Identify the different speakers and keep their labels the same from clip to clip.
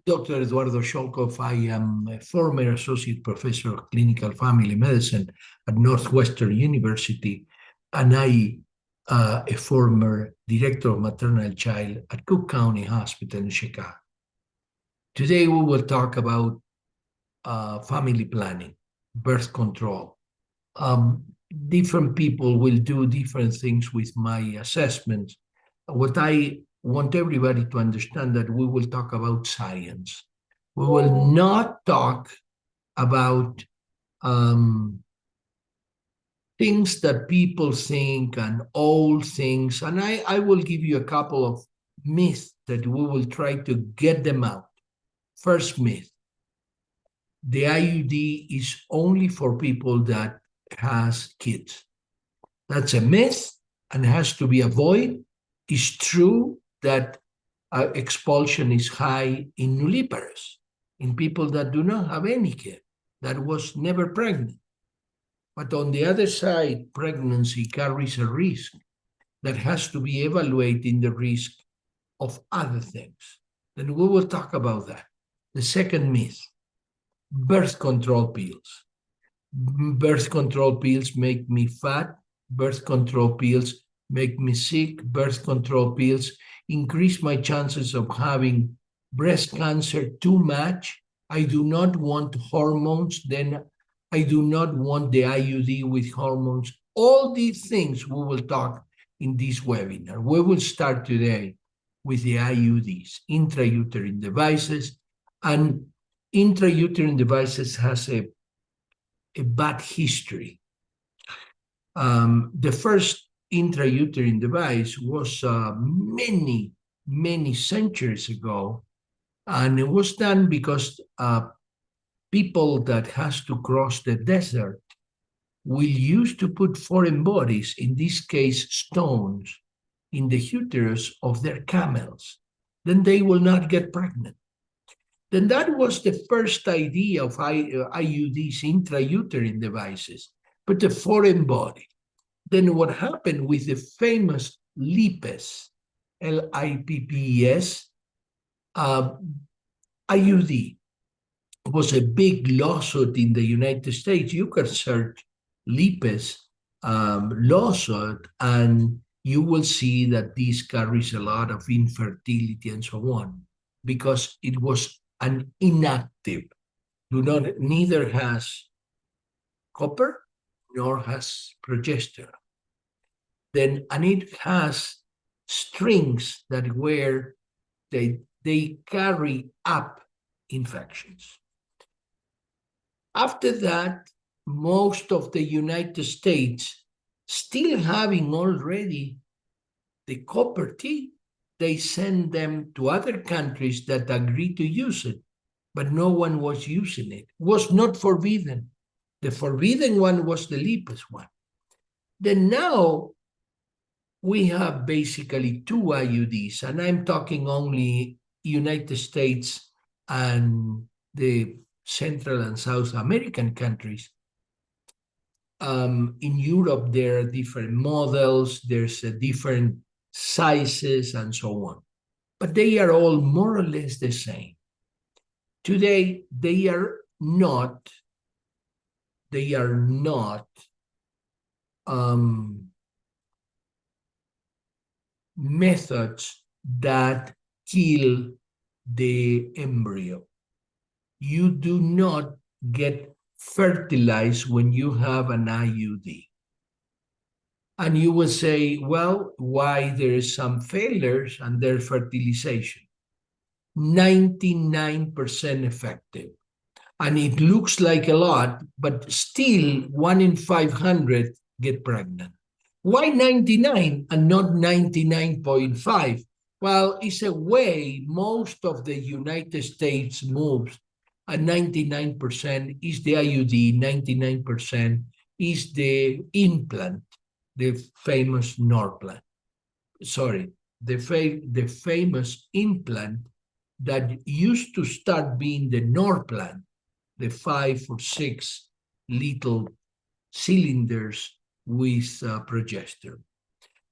Speaker 1: Dr. Eduardo Scholcoff. I am a former associate professor of clinical family medicine at Northwestern University, and a former director of maternal child at Cook County Hospital in Chicago. Today, we will talk about family planning, birth control. Different people will do different things with my assessments. What I want everybody to understand that we will talk about science. We will not talk about things that people think and old things. And I will give you a couple of myths that we will try to get them out. First myth: the IUD is only for people that has kids. That's a myth and has to be avoided. It's true that expulsion is high in nulliparous, in people that do not have any kid, that was never pregnant. But on the other side, pregnancy carries a risk that has to be evaluated in the risk of other things. Then we will talk about that. The second myth: birth control pills. Birth control pills make me fat. Birth control pills make me sick. Birth control pills increase my chances of having breast cancer too much. I do not want hormones. Then I do not want the IUD with hormones. All these things we will talk in this webinar. We will start today with the IUDs, intrauterine devices. And intrauterine devices has a bad history. The first intrauterine device was many centuries ago, and it was done because people that has to cross the desert will use to put foreign bodies, in this case stones, in the uterus of their camels. Then they will not get pregnant. Then that was the first idea of IUDs, intrauterine devices, but the foreign body. Then what happened with the famous LIPPES, LIPPES, IUD, was a big lawsuit in the United States. You can search LIPPES lawsuit, and you will see that this carries a lot of infertility and so on, because it was an inactive, neither has copper nor has progesterone. Then, and it has strings that where they carry up infections. After that, most of the United States, still having already the copper T, they send them to other countries that agree to use it, but no one was using it. It was not forbidden. The forbidden one was the LIPPES one. Then now we have basically two IUDs, and I'm talking only United States and the Central and South American countries. In Europe, there are different models, there's different sizes and so on, but they are all more or less the same. Today, they are not methods that kill the embryo. You do not get fertilized when you have an IUD. And you will say, well, why there is some failures and their fertilization? 99% effective. And it looks like a lot, but still 1 in 500 get pregnant. Why 99 and not 99.5? Well, it's a way most of the United States moves. And 99% is the IUD, 99% is the implant, the famous Norplant. Sorry, the famous implant that used to start being the Norplant, the 5 or 6 little cylinders with progesterone.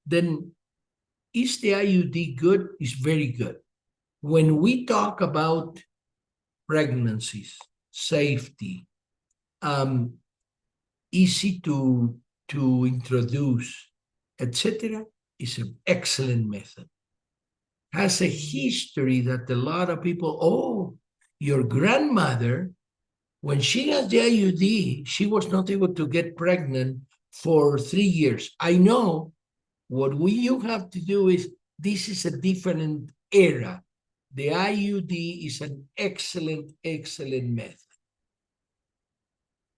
Speaker 1: Then is the IUD good? It's very good. When we talk about pregnancies, safety, easy to introduce, etc., is an excellent method. Has a history that a lot of people, oh, your grandmother, when she has the IUD, she was not able to get pregnant for 3 years. I know what you have to do is, this is a different era. The IUD is an excellent, excellent method.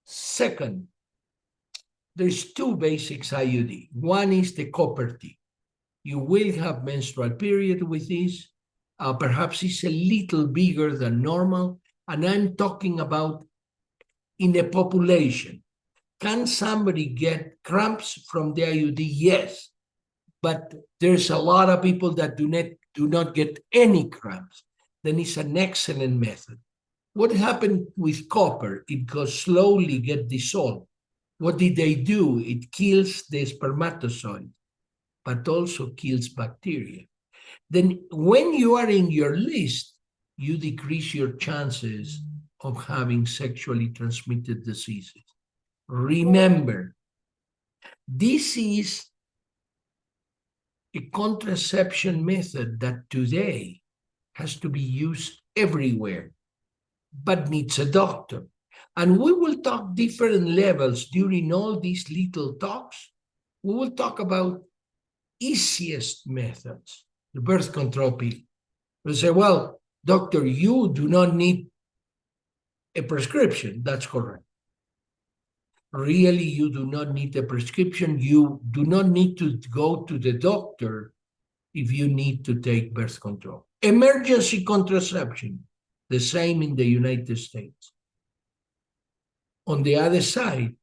Speaker 1: Second, there's two basics IUD. One is the copper T. You will have menstrual period with this. Perhaps it's a little bigger than normal. And I'm talking about in a population. Can somebody get cramps from the IUD? Yes. But there's a lot of people that do not get any cramps. Then it's an excellent method. What happened with copper? It goes slowly get dissolved. What did they do? It kills the spermatozoid, but also kills bacteria. Then when you are in your list, you decrease your chances of having sexually transmitted diseases. Remember, this is a contraception method that today has to be used everywhere, but needs a doctor. And we will talk different levels during all these little talks. We will talk about easiest methods, the birth control pill. We say, well, doctor, you do not need a prescription. That's correct. Really, you do not need a prescription. You do not need to go to the doctor if you need to take birth control. Emergency contraception, the same in the United States. On the other side,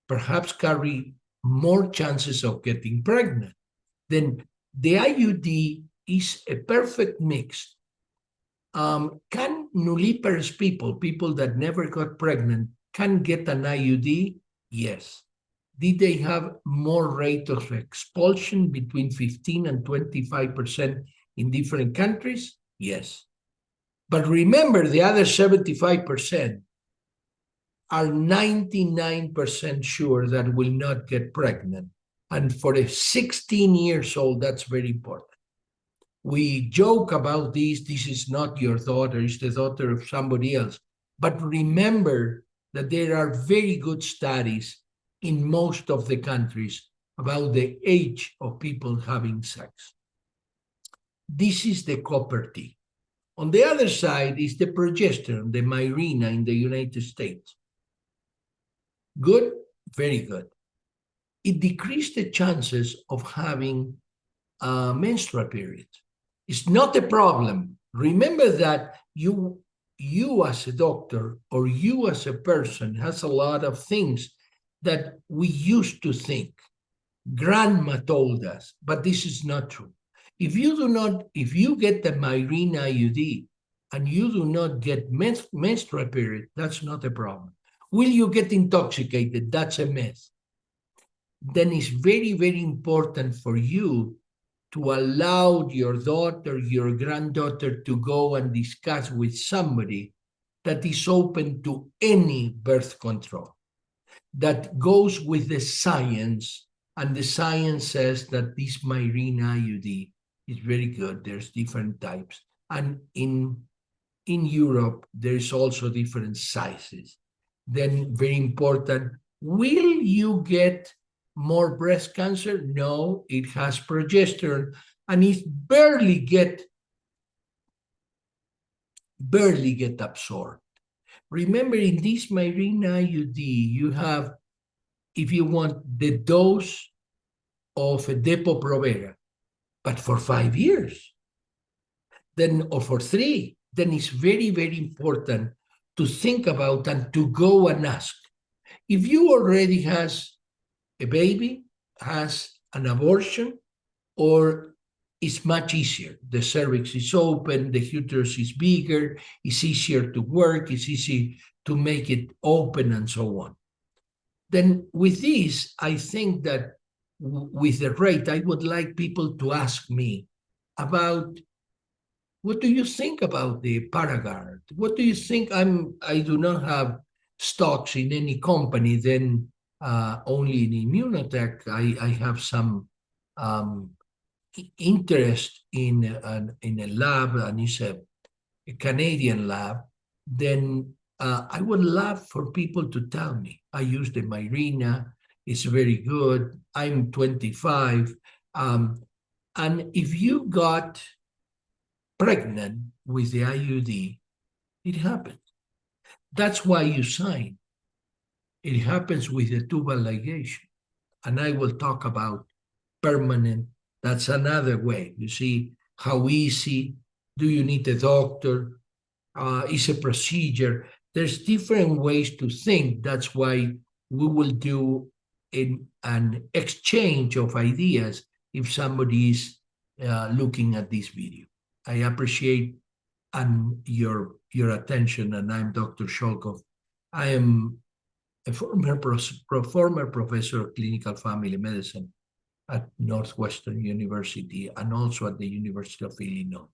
Speaker 1: perhaps carry more chances of getting pregnant. Then the IUD is a perfect mix. Can nulliparous people that never got pregnant, can get an IUD? Yes. Did they have more rate of expulsion between 15 and 25% in different countries? Yes. But remember, the other 75% are 99% sure that will not get pregnant. And for a 16 years old, that's very important. We joke about this. This is not your daughter, it's the daughter of somebody else. But remember that there are very good studies in most of the countries about the age of people having sex. This is the copper T. On the other side is the progesterone, the Mirena in the United States. Good, very good. It decreased the chances of having menstrual periods. It's not a problem. Remember that you as a doctor or you as a person has a lot of things that we used to think. Grandma told us, but this is not true. If you get the Mirena IUD and you do not get menstrual period, that's not a problem. Will you get intoxicated? That's a myth. Then it's very, very important for you to allow your daughter, your granddaughter to go and discuss with somebody that is open to any birth control, that goes with the science, and the science says that this Mirena IUD is very good. There's different types. And in Europe, there's also different sizes. Then very important, will you get more breast cancer? No, it has progesterone and it barely get absorbed. Remember, in this Mirena IUD, you have, if you want, the dose of a Depo-Provera, but for 5 years, then, or for 3, then it's very, very important to think about and to go and ask. If you already has a baby, has an abortion, or it's much easier. The cervix is open, the uterus is bigger, it's easier to work, it's easy to make it open and so on. Then with this, I think that with the rate, I would like people to ask me about What do you think about the Paragard? What do you think? I do not have stocks in any company. Then only in Immunotech, I have some um, interest in a lab, and it's a Canadian lab. Then I would love for people to tell me. I use the Myrina. It's very good. I'm 25. Um, and if you got pregnant with the IUD, it happens. That's why you sign. It happens with the tubal ligation. And I will talk about permanent. That's another way. You see how easy. Do you need a doctor? Is a procedure. There's different ways to think. That's why we will do an exchange of ideas if somebody is looking at this video. I appreciate your attention, and I'm Dr. Scholcoff. I am a former professor of clinical family medicine at Northwestern University and also at the University of Illinois.